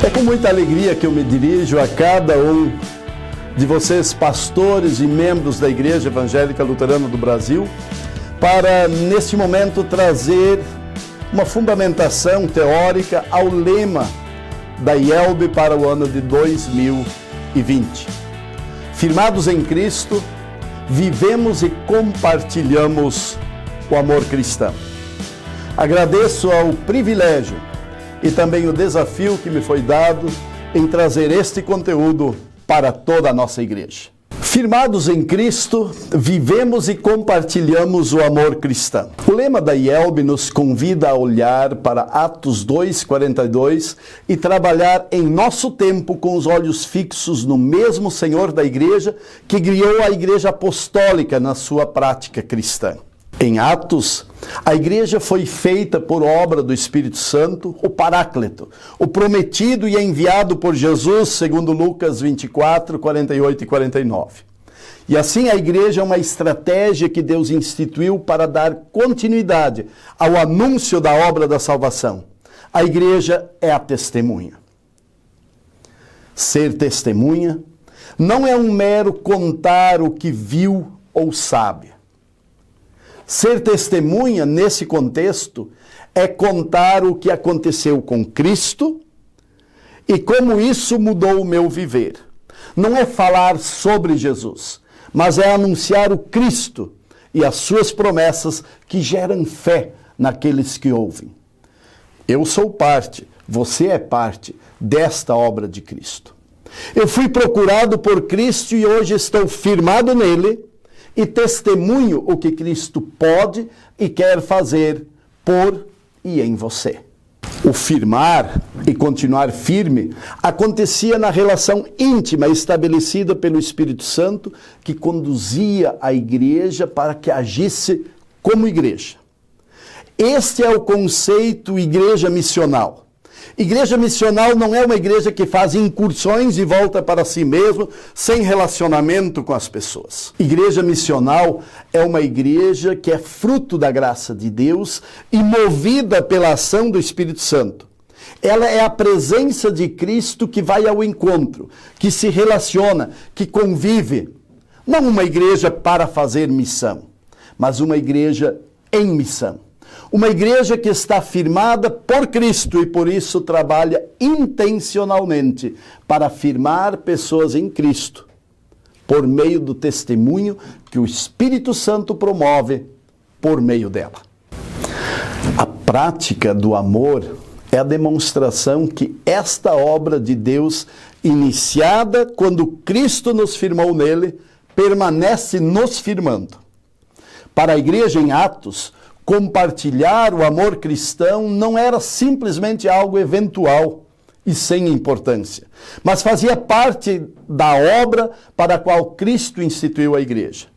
É com muita alegria que eu me dirijo a cada um de vocês, pastores e membros da Igreja Evangélica Luterana do Brasil, para, neste momento, trazer uma fundamentação teórica ao lema da IELB para o ano de 2020. Firmados em Cristo, vivemos e compartilhamos o amor cristão. Agradeço ao privilégio e também o desafio que me foi dado em trazer este conteúdo para toda a nossa igreja. Firmados em Cristo, vivemos e compartilhamos o amor cristão. O lema da IELB nos convida a olhar para Atos 2:42 e trabalhar em nosso tempo com os olhos fixos no mesmo Senhor da igreja que guiou a igreja apostólica na sua prática cristã. Em Atos, a igreja foi feita por obra do Espírito Santo, o Paráclito, o prometido e enviado por Jesus, segundo Lucas 24, 48 e 49. E assim a igreja é uma estratégia que Deus instituiu para dar continuidade ao anúncio da obra da salvação. A igreja é a testemunha. Ser testemunha não é um mero contar o que viu ou sabe. Ser testemunha, nesse contexto, é contar o que aconteceu com Cristo e como isso mudou o meu viver. Não é falar sobre Jesus, mas é anunciar o Cristo e as suas promessas que geram fé naqueles que ouvem. Eu sou parte, você é parte desta obra de Cristo. Eu fui procurado por Cristo e hoje estou firmado nele, e testemunho o que Cristo pode e quer fazer por e em você. O firmar e continuar firme acontecia na relação íntima estabelecida pelo Espírito Santo que conduzia a igreja para que agisse como igreja. Este é o conceito igreja missional. Igreja missional não é uma igreja que faz incursões e volta para si mesmo, sem relacionamento com as pessoas. Igreja missional é uma igreja que é fruto da graça de Deus e movida pela ação do Espírito Santo. Ela é a presença de Cristo que vai ao encontro, que se relaciona, que convive. Não uma igreja para fazer missão, mas uma igreja em missão. Uma igreja que está firmada por Cristo e por isso trabalha intencionalmente para firmar pessoas em Cristo, por meio do testemunho que o Espírito Santo promove por meio dela. A prática do amor é a demonstração que esta obra de Deus, iniciada quando Cristo nos firmou nele, permanece nos firmando. Para a igreja em Atos, compartilhar o amor cristão não era simplesmente algo eventual e sem importância, mas fazia parte da obra para a qual Cristo instituiu a igreja.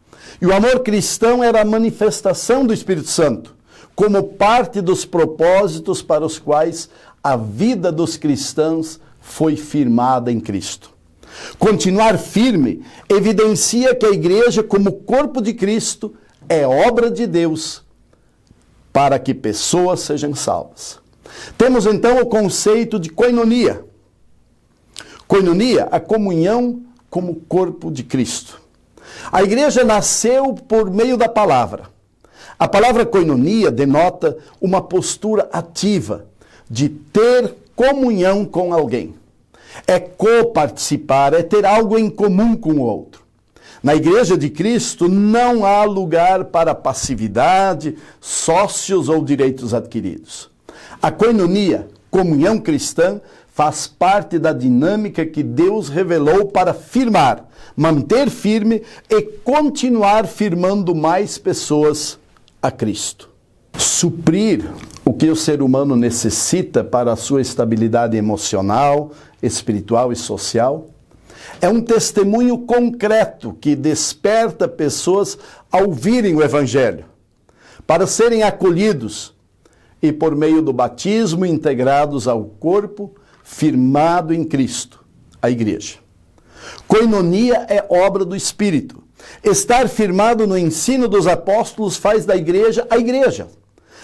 E o amor cristão era a manifestação do Espírito Santo, como parte dos propósitos para os quais a vida dos cristãos foi firmada em Cristo. Continuar firme evidencia que a igreja, como corpo de Cristo, é obra de Deus para que pessoas sejam salvas. Temos então o conceito de koinonia. Koinonia, a comunhão como corpo de Cristo. A igreja nasceu por meio da palavra. A palavra koinonia denota uma postura ativa de ter comunhão com alguém. É coparticipar, é ter algo em comum com o outro. Na Igreja de Cristo não há lugar para passividade, sócios ou direitos adquiridos. A koinonia, comunhão cristã, faz parte da dinâmica que Deus revelou para firmar, manter firme e continuar firmando mais pessoas a Cristo. Suprir o que o ser humano necessita para a sua estabilidade emocional, espiritual e social é um testemunho concreto que desperta pessoas a ouvirem o Evangelho, para serem acolhidos e, por meio do batismo, integrados ao corpo firmado em Cristo, a igreja. Koinonia é obra do Espírito. Estar firmado no ensino dos apóstolos faz da igreja a igreja.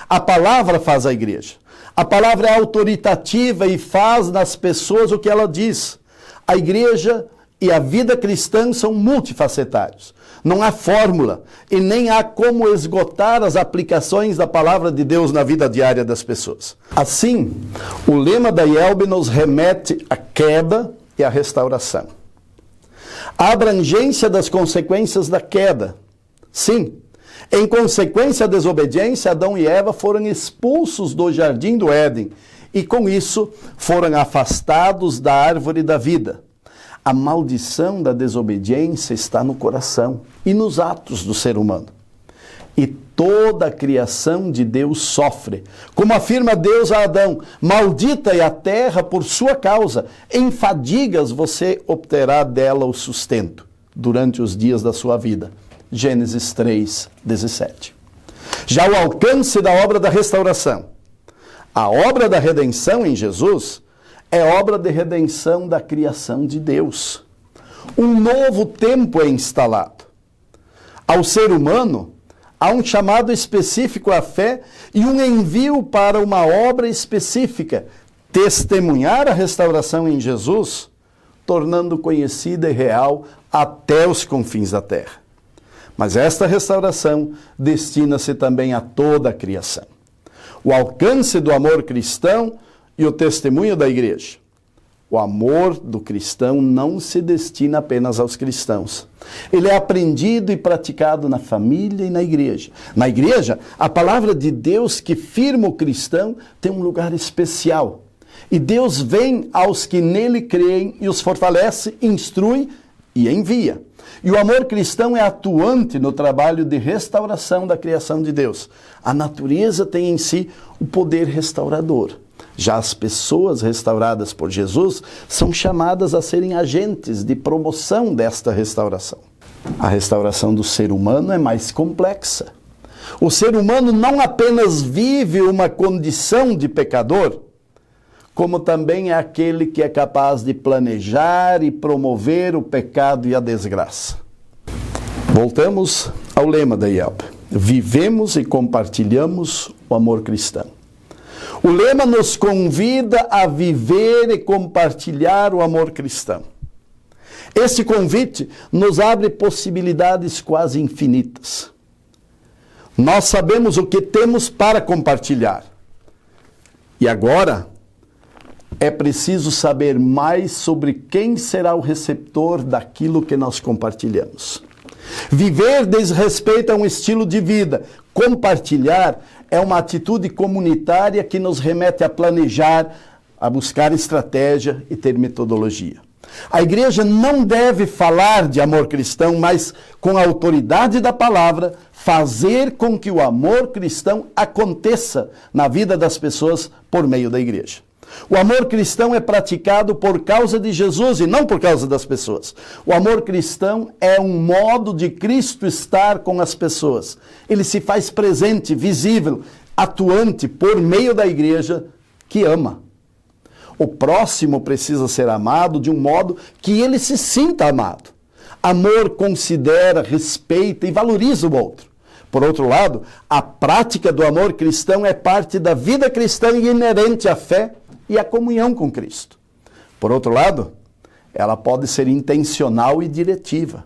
A palavra faz a igreja. A palavra é autoritativa e faz nas pessoas o que ela diz. A igreja e a vida cristã são multifacetários. Não há fórmula e nem há como esgotar as aplicações da palavra de Deus na vida diária das pessoas. Assim, o lema da IELB nos remete à queda e à restauração. A abrangência das consequências da queda. Sim, em consequência da desobediência, Adão e Eva foram expulsos do jardim do Éden e, com isso, foram afastados da árvore da vida. A maldição da desobediência está no coração e nos atos do ser humano. E toda a criação de Deus sofre. Como afirma Deus a Adão, maldita é a terra por sua causa. Em fadigas você obterá dela o sustento durante os dias da sua vida. Gênesis 3:17. Já o alcance da obra da restauração. A obra da redenção em Jesus é obra de redenção da criação de Deus. Um novo tempo é instalado. Ao ser humano, há um chamado específico à fé e um envio para uma obra específica, testemunhar a restauração em Jesus, tornando conhecida e real até os confins da terra. Mas esta restauração destina-se também a toda a criação. O alcance do amor cristão e o testemunho da igreja. O amor do cristão não se destina apenas aos cristãos. Ele é aprendido e praticado na família e na igreja. Na igreja, a palavra de Deus que firma o cristão tem um lugar especial. E Deus vem aos que nele creem e os fortalece, instrui e envia. E o amor cristão é atuante no trabalho de restauração da criação de Deus. A natureza tem em si o poder restaurador. Já as pessoas restauradas por Jesus são chamadas a serem agentes de promoção desta restauração. A restauração do ser humano é mais complexa. O ser humano não apenas vive uma condição de pecador, como também é aquele que é capaz de planejar e promover o pecado e a desgraça. Voltamos ao lema da IELB. Vivemos e compartilhamos o amor cristão. O lema nos convida a viver e compartilhar o amor cristão. Este convite nos abre possibilidades quase infinitas. Nós sabemos o que temos para compartilhar. E agora é preciso saber mais sobre quem será o receptor daquilo que nós compartilhamos. Viver diz respeito a um estilo de vida. Compartilhar é uma atitude comunitária que nos remete a planejar, a buscar estratégia e ter metodologia. A igreja não deve falar de amor cristão, mas com a autoridade da palavra, fazer com que o amor cristão aconteça na vida das pessoas por meio da igreja. O amor cristão é praticado por causa de Jesus e não por causa das pessoas. O amor cristão é um modo de Cristo estar com as pessoas. Ele se faz presente, visível, atuante por meio da igreja que ama. O próximo precisa ser amado de um modo que ele se sinta amado. Amor considera, respeita e valoriza o outro. Por outro lado, a prática do amor cristão é parte da vida cristã e inerente à fé e à comunhão com Cristo. Por outro lado, ela pode ser intencional e diretiva.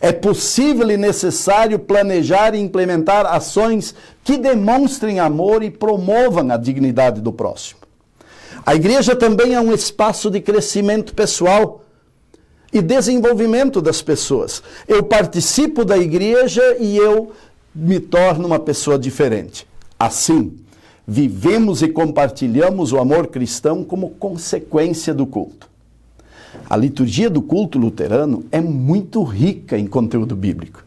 É possível e necessário planejar e implementar ações que demonstrem amor e promovam a dignidade do próximo. A igreja também é um espaço de crescimento pessoal e desenvolvimento das pessoas. Eu participo da igreja e eu me torno uma pessoa diferente. Assim, vivemos e compartilhamos o amor cristão como consequência do culto. A liturgia do culto luterano é muito rica em conteúdo bíblico.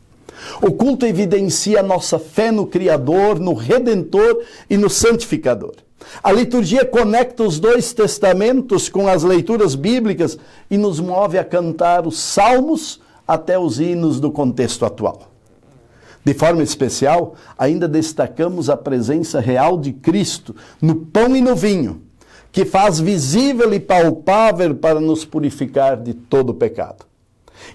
O culto evidencia a nossa fé no Criador, no Redentor e no Santificador. A liturgia conecta os dois testamentos com as leituras bíblicas e nos move a cantar os salmos até os hinos do contexto atual. De forma especial, ainda destacamos a presença real de Cristo no pão e no vinho, que faz visível e palpável para nos purificar de todo o pecado.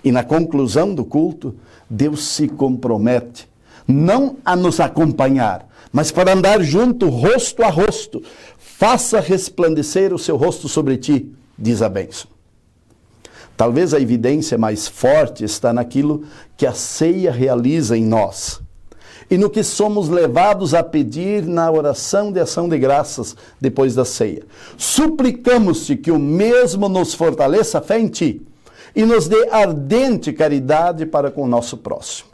E na conclusão do culto, Deus se compromete, não a nos acompanhar, mas para andar junto, rosto a rosto, faça resplandecer o seu rosto sobre ti, diz a bênção. Talvez a evidência mais forte está naquilo que a ceia realiza em nós e no que somos levados a pedir na oração de ação de graças depois da ceia. Suplicamos-te que o mesmo nos fortaleça a fé em ti e nos dê ardente caridade para com o nosso próximo.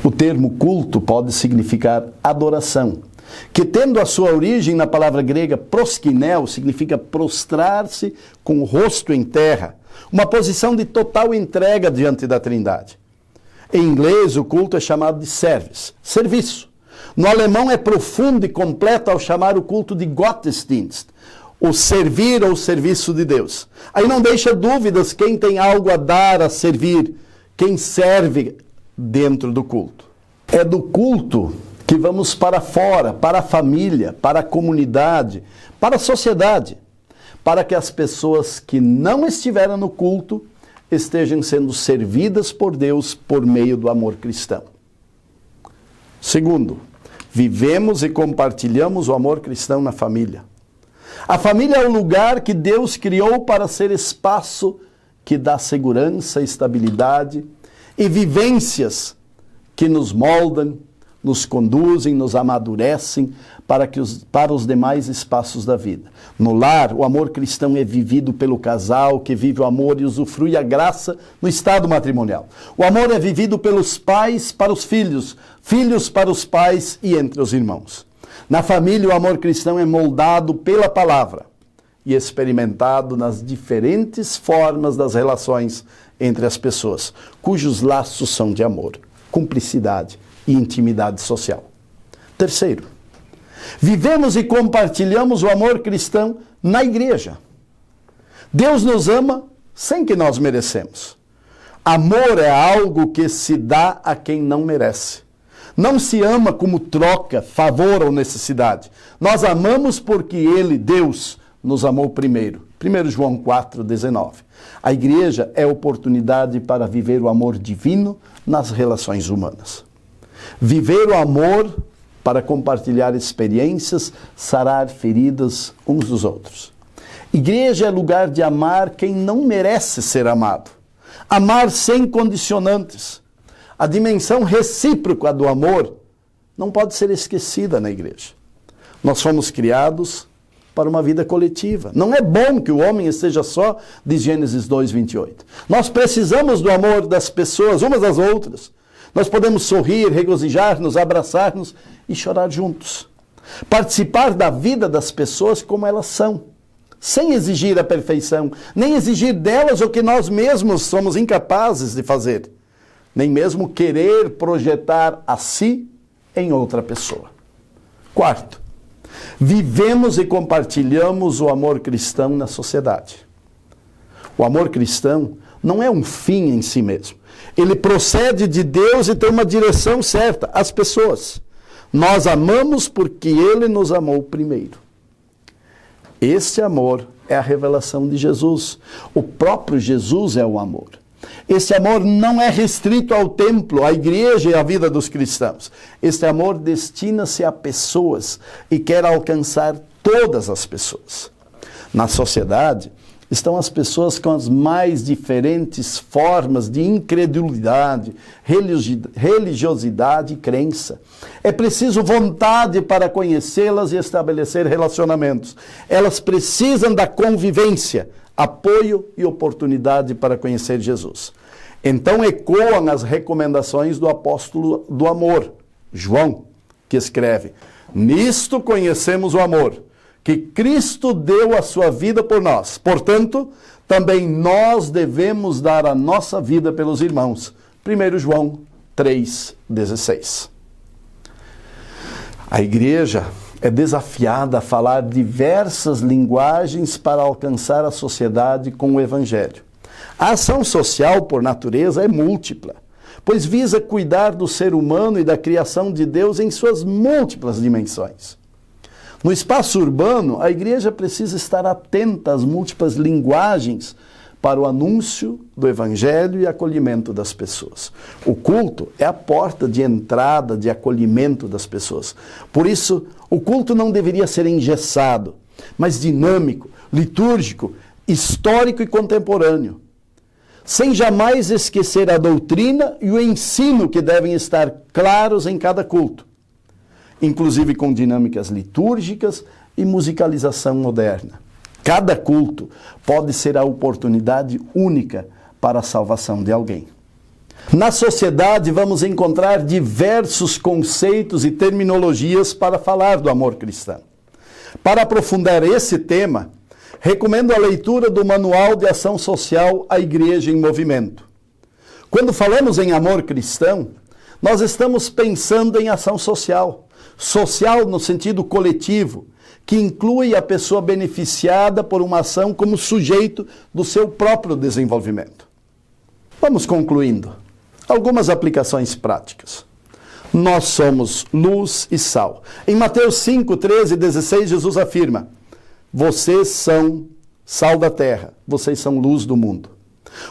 O termo culto pode significar adoração, que tendo a sua origem na palavra grega proskineo, significa prostrar-se com o rosto em terra, uma posição de total entrega diante da Trindade. Em inglês, o culto é chamado de service, serviço. No alemão é profundo e completo ao chamar o culto de Gottesdienst, o servir ou serviço de Deus. Aí não deixa dúvidas quem tem algo a dar, a servir, quem serve dentro do culto. É do culto que vamos para fora, para a família, para a comunidade, para a sociedade, para que as pessoas que não estiveram no culto estejam sendo servidas por Deus por meio do amor cristão. Segundo, vivemos e compartilhamos o amor cristão na família. A família é o lugar que Deus criou para ser espaço que dá segurança, estabilidade e vivências que nos moldam, nos conduzem, nos amadurecem para os demais espaços da vida. No lar, o amor cristão é vivido pelo casal que vive o amor e usufrui a graça no estado matrimonial. O amor é vivido pelos pais para os filhos, filhos para os pais e entre os irmãos. Na família, o amor cristão é moldado pela palavra e experimentado nas diferentes formas das relações entre as pessoas, cujos laços são de amor, cumplicidade e intimidade social. Terceiro, vivemos e compartilhamos o amor cristão na igreja. Deus nos ama sem que nós merecemos. Amor é algo que se dá a quem não merece. Não se ama como troca, favor ou necessidade. Nós amamos porque Ele, Deus, nos amou primeiro. 1 João 4,19. A igreja é oportunidade para viver o amor divino nas relações humanas. Viver o amor para compartilhar experiências, sarar feridas uns dos outros. Igreja é lugar de amar quem não merece ser amado. Amar sem condicionantes. A dimensão recíproca do amor não pode ser esquecida na igreja. Nós fomos criados para uma vida coletiva. Não é bom que o homem esteja só, diz Gênesis 2:28. Nós precisamos do amor das pessoas, umas das outras. Nós podemos sorrir, regozijar-nos, abraçar-nos e chorar juntos. Participar da vida das pessoas como elas são, sem exigir a perfeição, nem exigir delas o que nós mesmos somos incapazes de fazer, nem mesmo querer projetar a si em outra pessoa. Quarto, vivemos e compartilhamos o amor cristão na sociedade. O amor cristão não é um fim em si mesmo. Ele procede de Deus e tem uma direção certa, as pessoas. Nós amamos porque Ele nos amou primeiro. Este amor é a revelação de Jesus. O próprio Jesus é o amor. Este amor não é restrito ao templo, à igreja e à vida dos cristãos. Este amor destina-se a pessoas e quer alcançar todas as pessoas. Na sociedade, estão as pessoas com as mais diferentes formas de incredulidade, religiosidade e crença. É preciso vontade para conhecê-las e estabelecer relacionamentos. Elas precisam da convivência, apoio e oportunidade para conhecer Jesus. Então ecoam as recomendações do apóstolo do amor, João, que escreve: nisto conhecemos o amor, que Cristo deu a sua vida por nós. Portanto, também nós devemos dar a nossa vida pelos irmãos. 1 João 3,16. A igreja é desafiada a falar diversas linguagens para alcançar a sociedade com o Evangelho. A ação social, por natureza, é múltipla, pois visa cuidar do ser humano e da criação de Deus em suas múltiplas dimensões. No espaço urbano, a igreja precisa estar atenta às múltiplas linguagens para o anúncio do Evangelho e acolhimento das pessoas. O culto é a porta de entrada, de acolhimento das pessoas. Por isso, o culto não deveria ser engessado, mas dinâmico, litúrgico, histórico e contemporâneo, sem jamais esquecer a doutrina e o ensino que devem estar claros em cada culto, inclusive com dinâmicas litúrgicas e musicalização moderna. Cada culto pode ser a oportunidade única para a salvação de alguém. Na sociedade vamos encontrar diversos conceitos e terminologias para falar do amor cristão. Para aprofundar esse tema, recomendo a leitura do Manual de Ação Social A Igreja em Movimento. Quando falamos em amor cristão, nós estamos pensando em ação social. Social no sentido coletivo, que inclui a pessoa beneficiada por uma ação como sujeito do seu próprio desenvolvimento. Vamos concluindo. Algumas aplicações práticas. Nós somos luz e sal. Em Mateus 5, 13 e 16, Jesus afirma: vocês são sal da terra, vocês são luz do mundo.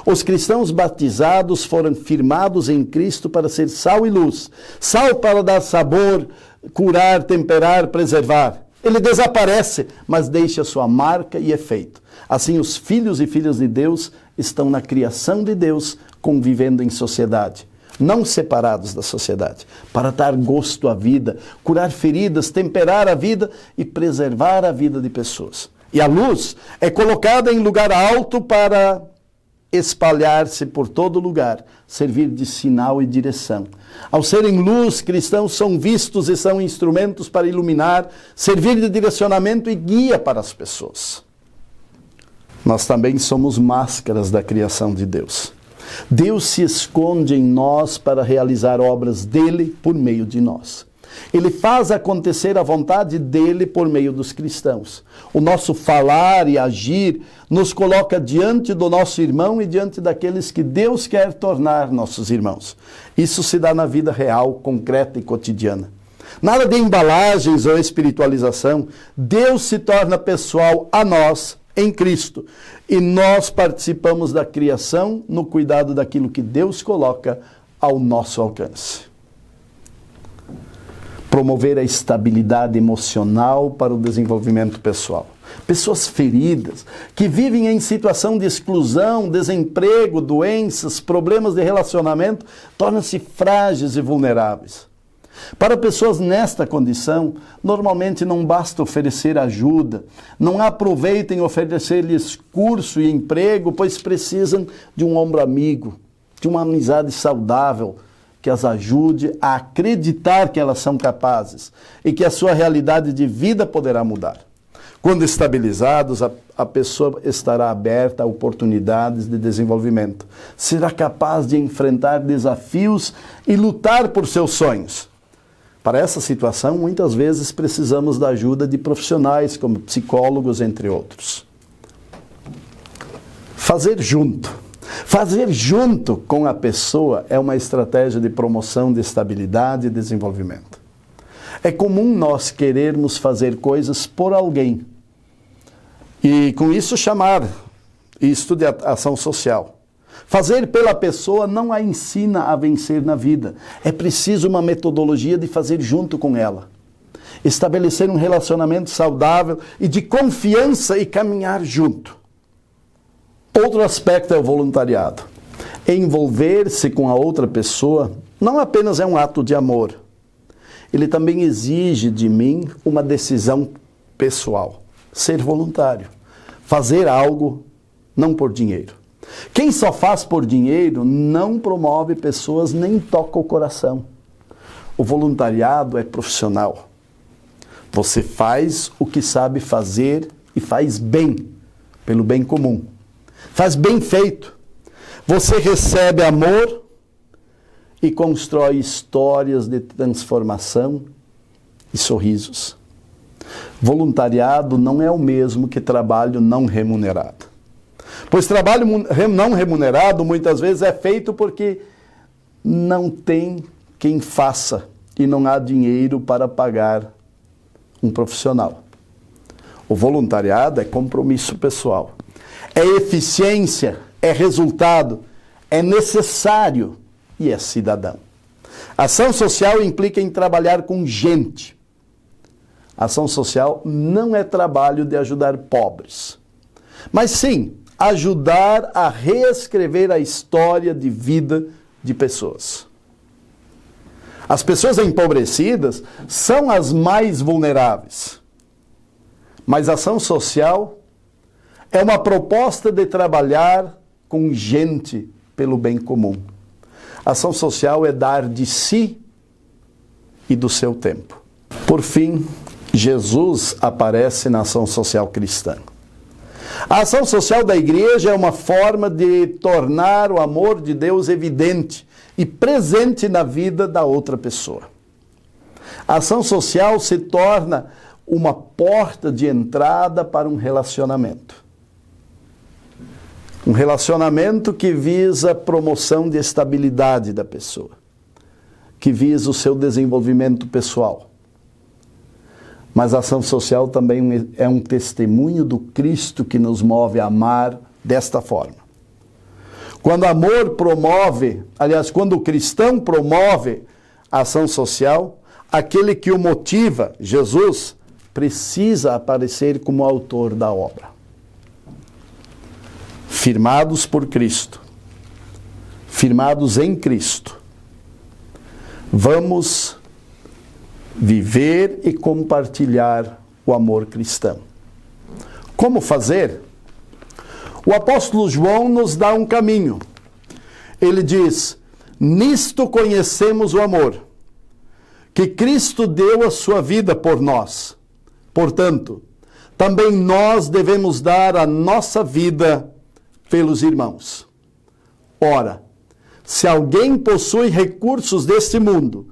Os cristãos batizados foram firmados em Cristo para ser sal e luz. Sal para dar sabor, curar, temperar, preservar. Ele desaparece, mas deixa sua marca e efeito. Assim, os filhos e filhas de Deus estão na criação de Deus, convivendo em sociedade, não separados da sociedade, para dar gosto à vida, curar feridas, temperar a vida e preservar a vida de pessoas. E a luz é colocada em lugar alto para espalhar-se por todo lugar, servir de sinal e direção. Ao serem luz, cristãos são vistos e são instrumentos para iluminar, servir de direcionamento e guia para as pessoas. Nós também somos máscaras da criação de Deus. Deus se esconde em nós para realizar obras dele por meio de nós. Ele faz acontecer a vontade dele por meio dos cristãos. O nosso falar e agir nos coloca diante do nosso irmão e diante daqueles que Deus quer tornar nossos irmãos. Isso se dá na vida real, concreta e cotidiana. Nada de embalagens ou espiritualização. Deus se torna pessoal a nós em Cristo. E nós participamos da criação no cuidado daquilo que Deus coloca ao nosso alcance. Promover a estabilidade emocional para o desenvolvimento pessoal. Pessoas feridas, que vivem em situação de exclusão, desemprego, doenças, problemas de relacionamento, tornam-se frágeis e vulneráveis. Para pessoas nesta condição, normalmente não basta oferecer ajuda, não aproveitem oferecer-lhes curso e emprego, pois precisam de um ombro amigo, de uma amizade saudável, que as ajude a acreditar que elas são capazes e que a sua realidade de vida poderá mudar. Quando estabilizados, a pessoa estará aberta a oportunidades de desenvolvimento. Será capaz de enfrentar desafios e lutar por seus sonhos. Para essa situação, muitas vezes precisamos da ajuda de profissionais, como psicólogos, entre outros. Fazer junto. Fazer junto com a pessoa é uma estratégia de promoção de estabilidade e desenvolvimento. É comum nós querermos fazer coisas por alguém e com isso chamar isto de ação social. Fazer pela pessoa não a ensina a vencer na vida. É preciso uma metodologia de fazer junto com ela. Estabelecer um relacionamento saudável e de confiança e caminhar junto. Outro aspecto é o voluntariado. Envolver-se com a outra pessoa não apenas é um ato de amor. Ele também exige de mim uma decisão pessoal. Ser voluntário. Fazer algo não por dinheiro. Quem só faz por dinheiro não promove pessoas nem toca o coração. O voluntariado é profissional. Você faz o que sabe fazer e faz bem, pelo bem comum. Faz bem feito. Você recebe amor e constrói histórias de transformação e sorrisos. Voluntariado não é o mesmo que trabalho não remunerado. Pois trabalho não remunerado muitas vezes é feito porque não tem quem faça e não há dinheiro para pagar um profissional. O voluntariado é compromisso pessoal. é eficiência, é resultado, é necessário e é cidadão. Ação social implica em trabalhar com gente. Ação social não é trabalho de ajudar pobres, mas sim ajudar a reescrever a história de vida de pessoas. As pessoas empobrecidas são as mais vulneráveis, mas a ação social é uma proposta de trabalhar com gente pelo bem comum. Ação social é dar de si e do seu tempo. Por fim, Jesus aparece na ação social cristã. A ação social da igreja é uma forma de tornar o amor de Deus evidente e presente na vida da outra pessoa. A ação social se torna uma porta de entrada para um relacionamento. Um relacionamento que visa a promoção de estabilidade da pessoa, que visa o seu desenvolvimento pessoal. Mas a ação social também é um testemunho do Cristo que nos move a amar desta forma. Quando o amor promove, aliás, quando o cristão promove a ação social, aquele que o motiva, Jesus, precisa aparecer como autor da obra. Firmados por Cristo, firmados em Cristo, vamos viver e compartilhar o amor cristão. Como fazer? O apóstolo João nos dá um caminho. Ele diz: nisto conhecemos o amor, que Cristo deu a sua vida por nós. Portanto, também nós devemos dar a nossa vida pelos irmãos. Ora, se alguém possui recursos deste mundo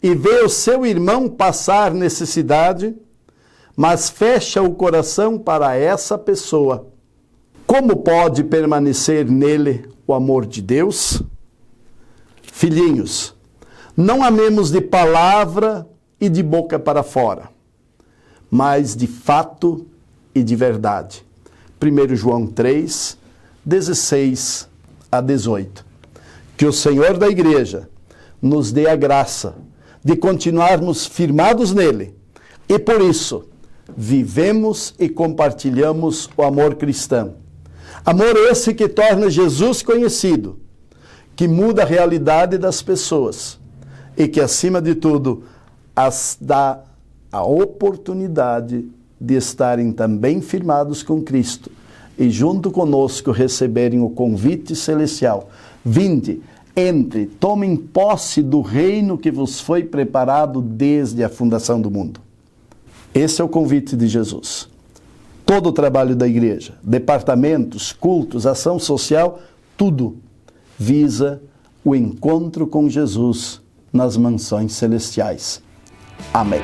e vê o seu irmão passar necessidade, mas fecha o coração para essa pessoa, como pode permanecer nele o amor de Deus? Filhinhos, não amemos de palavra e de boca para fora, mas de fato e de verdade. 1 João 3, 16 a 18. Que o Senhor da igreja nos dê a graça de continuarmos firmados nele e, por isso, vivemos e compartilhamos o amor cristão. Amor esse que torna Jesus conhecido, que muda a realidade das pessoas e que, acima de tudo, as dá a oportunidade de estarem também firmados com Cristo e junto conosco receberem o convite celestial. Vinde, entre, tomem posse do reino que vos foi preparado desde a fundação do mundo. Esse é o convite de Jesus. Todo o trabalho da igreja, departamentos, cultos, ação social, tudo visa o encontro com Jesus nas mansões celestiais. Amém.